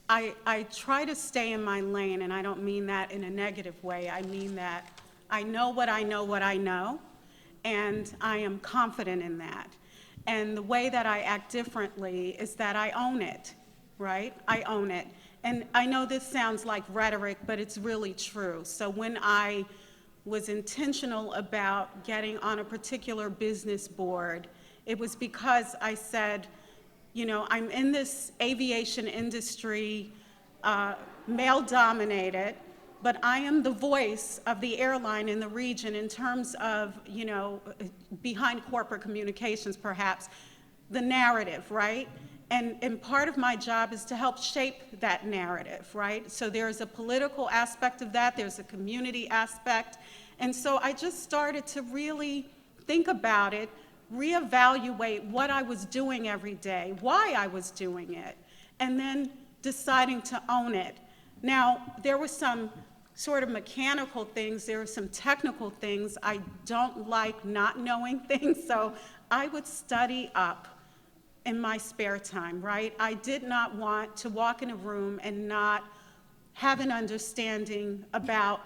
I try to stay in my lane, and I don't mean that in a negative way. I mean that I know what I know, and I am confident in that. And the way that I act differently is that I own it, right? I own it. And I know this sounds like rhetoric, but it's really true. So when I was intentional about getting on a particular business board, it was because I said, I'm in this aviation industry, male-dominated, but I am the voice of the airline in the region in terms of, behind corporate communications perhaps, the narrative, right? And part of my job is to help shape that narrative, right? So there's a political aspect of that, there's a community aspect. And so I just started to really think about it, reevaluate what I was doing every day, why I was doing it, and then deciding to own it. Now, there were some sort of mechanical things, there were some technical things. I don't like not knowing things, so I would study up in my spare time, right? I did not want to walk in a room and not have an understanding about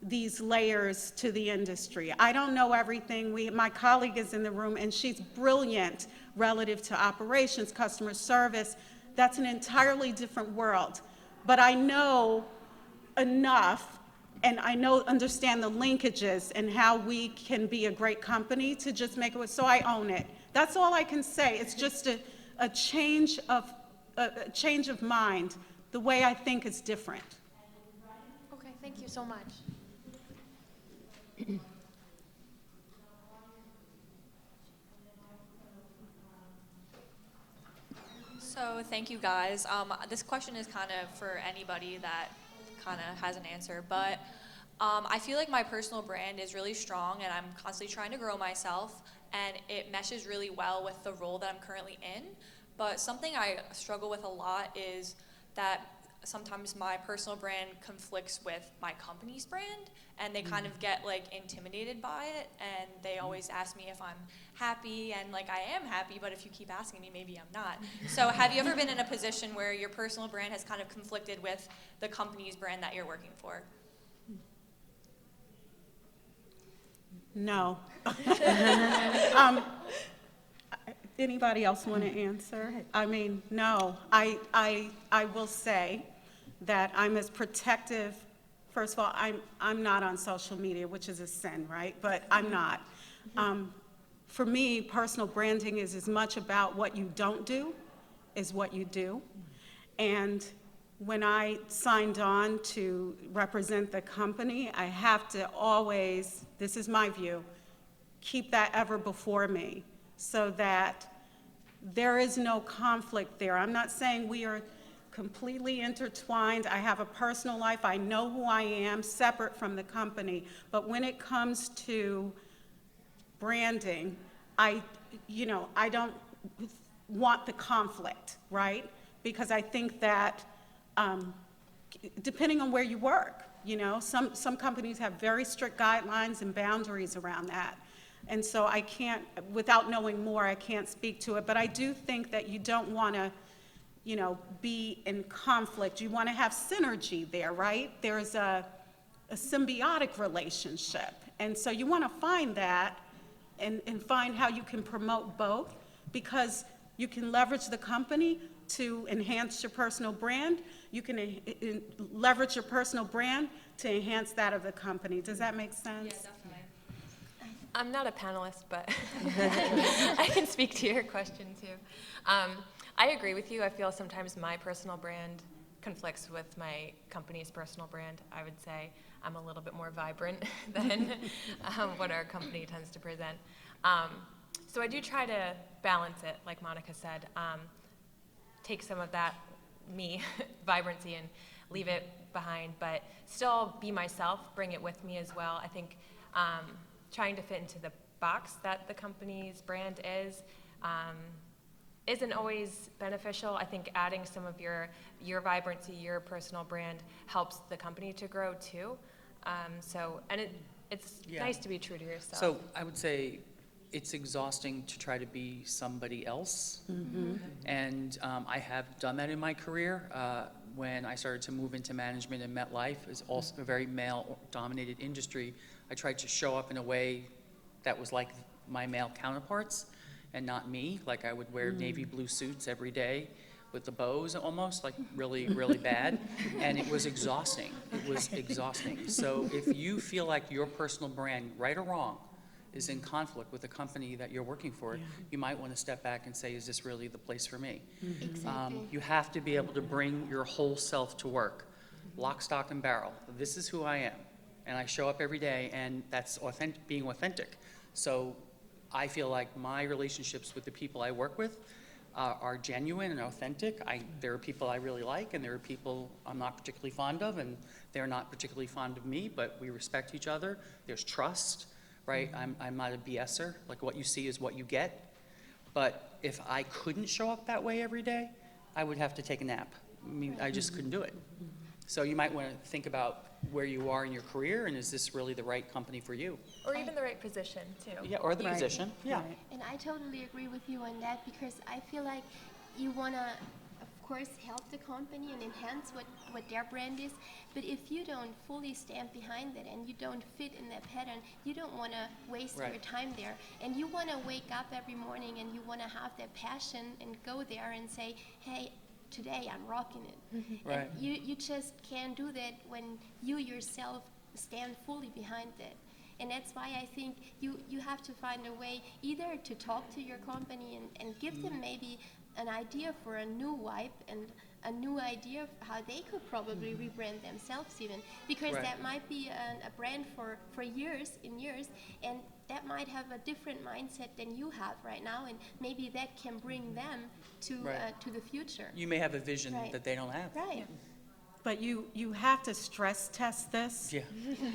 these layers to the industry. I don't know everything. My colleague is in the room, and she's brilliant relative to operations, customer service. That's an entirely different world. But I know enough, and understand the linkages and how we can be a great company to just make it, so I own it. That's all I can say. It's just a change of mind. The way I think is different. Okay, thank you so much. So thank you guys. This question is kind of for anybody that kind of has an answer, but I feel like my personal brand is really strong and I'm constantly trying to grow myself, and it meshes really well with the role that I'm currently in. But something I struggle with a lot is that sometimes my personal brand conflicts with my company's brand, and they kind of get like intimidated by it, and they always ask me if I'm happy, and like I am happy, but if you keep asking me, maybe I'm not. So have you ever been in a position where your personal brand has kind of conflicted with the company's brand that you're working for? No. Anybody else want to answer? I mean, no. I will say that I'm as protective. First of all, I'm not on social media, which is a sin, right? But I'm not. For me, personal branding is as much about what you don't do as what you do. And when I signed on to represent the company, I have to always, this is my view, keep that ever before me so that there is no conflict there. I'm not saying we are completely intertwined. I have a personal life. I know who I am, separate from the company. But when it comes to branding, I don't want the conflict, right? Because I think that depending on where you work, some companies have very strict guidelines and boundaries around that. And so I can't, without knowing more, I can't speak to it. But I do think that you don't want to, be in conflict. You want to have synergy there, right? There's a symbiotic relationship. And so you want to find that and find how you can promote both, because you can leverage the company to enhance your personal brand. You can leverage your personal brand to enhance that of the company. Does that make sense? Yeah, definitely. I'm not a panelist, but I can speak to your question too. I agree with you. I feel sometimes my personal brand conflicts with my company's personal brand. I would say I'm a little bit more vibrant than what our company tends to present. So I do try to balance it, like Monica said, take some of that vibrancy and leave it behind, but still be myself, bring it with me as well. I think trying to fit into the box that the company's brand is isn't always beneficial. I think adding some of your vibrancy, your personal brand helps the company to grow too. It's nice to be true to yourself. So I would say it's exhausting to try to be somebody else. Mm-hmm. And I have done that in my career. When I started to move into management in MetLife, it's also a very male-dominated industry. I tried to show up in a way that was like my male counterparts and not me. Like I would wear navy blue suits every day with the bows almost, like really, really bad. And it was exhausting. It was exhausting. So if you feel like your personal brand, right or wrong, is in conflict with the company that you're working for, you might want to step back and say, is this really the place for me? Exactly. You have to be able to bring your whole self to work. lock, stock, and barrel. This is who I am. And I show up every day, and that's being authentic. So I feel like my relationships with the people I work with are genuine and authentic. There are people I really like, and there are people I'm not particularly fond of, and they're not particularly fond of me, but we respect each other. There's trust, right? I'm not a BSer. Like, what you see is what you get. But if I couldn't show up that way every day, I would have to take a nap. I mean, I just couldn't do it. So you might want to think about where you are in your career, and is this really the right company for you? Or even the right position, too. Yeah, or the position, yeah. Right. And I totally agree with you on that, because I feel like you want to, of course, help the company and enhance what their brand is. But if you don't fully stand behind it and you don't fit in that pattern, you don't want to waste Right. your time there. And you want to wake up every morning and you want to have that passion and go there and say, hey, today I'm rocking it. Right. And you just can't do that when you yourself stand fully behind it. And that's why I think you have to find a way either to talk to your company and give them maybe an idea for a new vibe and a new idea of how they could probably rebrand themselves even. Because Right. that might be a brand for years and years, and that might have a different mindset than you have right now, and maybe that can bring them to Right. to the future. You may have a vision Right. that they don't have. Right. But you have to stress test this Yeah.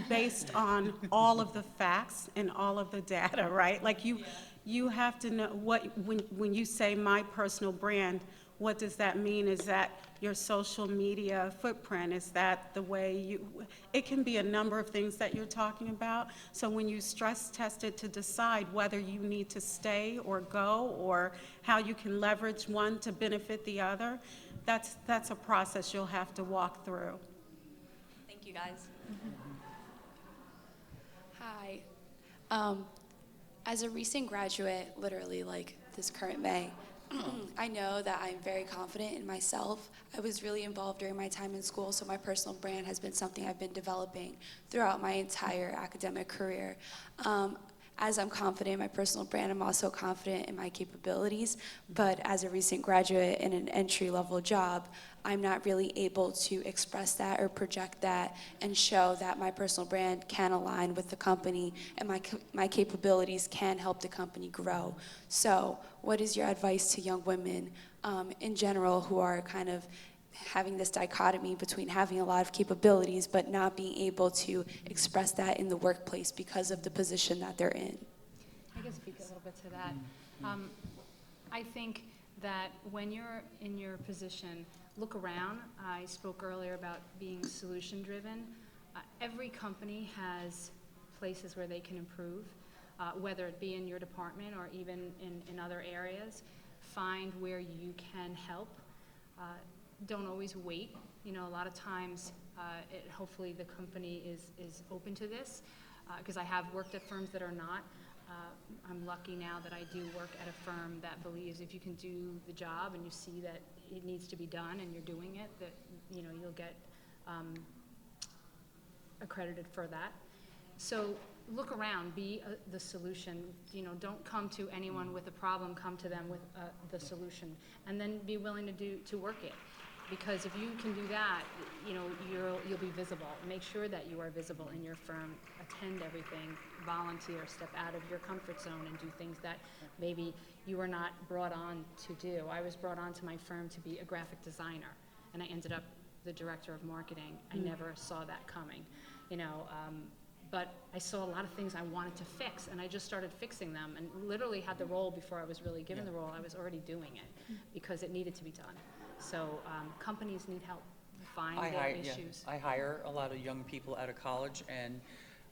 based on all of the facts and all of the data, right? Like you have to know when you say my personal brand, what does that mean? Is that your social media footprint? Is that the way it can be a number of things that you're talking about. So when you stress test it to decide whether you need to stay or go, or how you can leverage one to benefit the other, that's a process you'll have to walk through. Thank you, guys. Hi. As a recent graduate, literally like this current May, I know that I'm very confident in myself. I was really involved during my time in school, so my personal brand has been something I've been developing throughout my entire academic career. As I'm confident in my personal brand, I'm also confident in my capabilities, but as a recent graduate in an entry-level job, I'm not really able to express that or project that and show that my personal brand can align with the company and my capabilities can help the company grow. So what is your advice to young women in general who are kind of having this dichotomy between having a lot of capabilities but not being able to express that in the workplace because of the position that they're in? I can speak a little bit to that. I think that when you're in your position, look around. I spoke earlier about being solution-driven. Every company has places where they can improve, whether it be in your department or even in other areas. Find where you can help. Don't always wait. You know, a lot of times, hopefully the company is open to this, because I have worked at firms that are not. I'm lucky now that I do work at a firm that believes if you can do the job and you see that it needs to be done and you're doing it, that you'll get accredited for that. So look around, be the solution. Don't come to anyone with a problem. Come to them with the solution, and then be willing to work it. Because if you can do that, you'll be visible. Make sure that you are visible in your firm. Attend everything. Volunteer. Step out of your comfort zone and do things that maybe you were not brought on to do. I was brought on to my firm to be a graphic designer, and I ended up the director of marketing. I never saw that coming, but I saw a lot of things I wanted to fix, and I just started fixing them, and literally had the role before I was really given the role. I was already doing it because it needed to be done. So companies need help. Find their issues. I hire a lot of young people out of college, and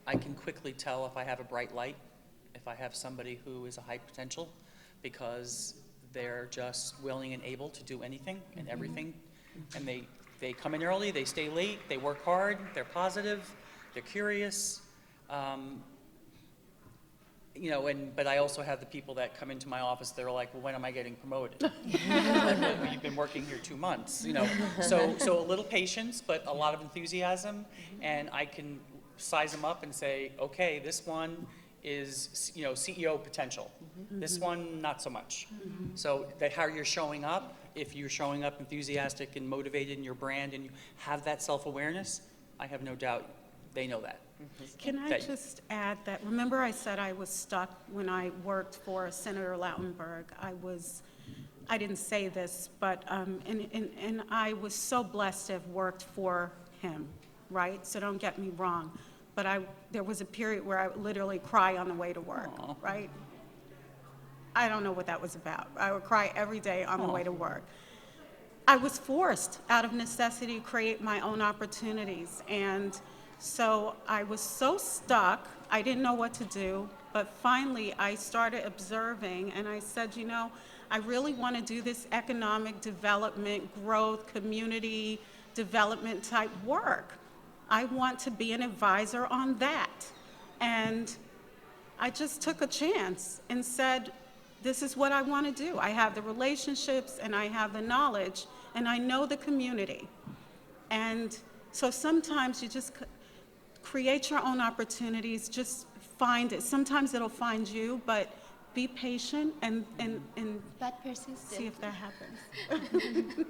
I can quickly tell if I have a bright light, if I have somebody who is a high potential, because they're just willing and able to do anything and everything. And they come in early, they stay late, they work hard, they're positive, they're curious. But I also have the people that come into my office, they're like, well, when am I getting promoted? Like, well, you've been working here 2 months, So a little patience, but a lot of enthusiasm, and I can size them up and say, okay, this one is, CEO potential. This one, not so much. So that how you're showing up if you're showing up enthusiastic and motivated in your brand and you have that self-awareness, I have no doubt they know that. Can I That- just add that, remember I said I was stuck when I worked for Senator Lautenberg? I didn't say this, but, and I was so blessed to have worked for him, right? So don't get me wrong. But there was a period where I would literally cry on the way to work, Aw. right? I don't know what that was about. I would cry every day on the way to work. I was forced out of necessity to create my own opportunities. And so I was so stuck, I didn't know what to do. But finally, I started observing, and I said, you know, I really want to do this economic development, growth, community development type work. I want to be an advisor on that. And I just took a chance and said, this is what I want to do. I have the relationships and I have the knowledge and I know the community. And so sometimes you just create your own opportunities, just find it. Sometimes it'll find you, but be patient and But persistent. see if that happens.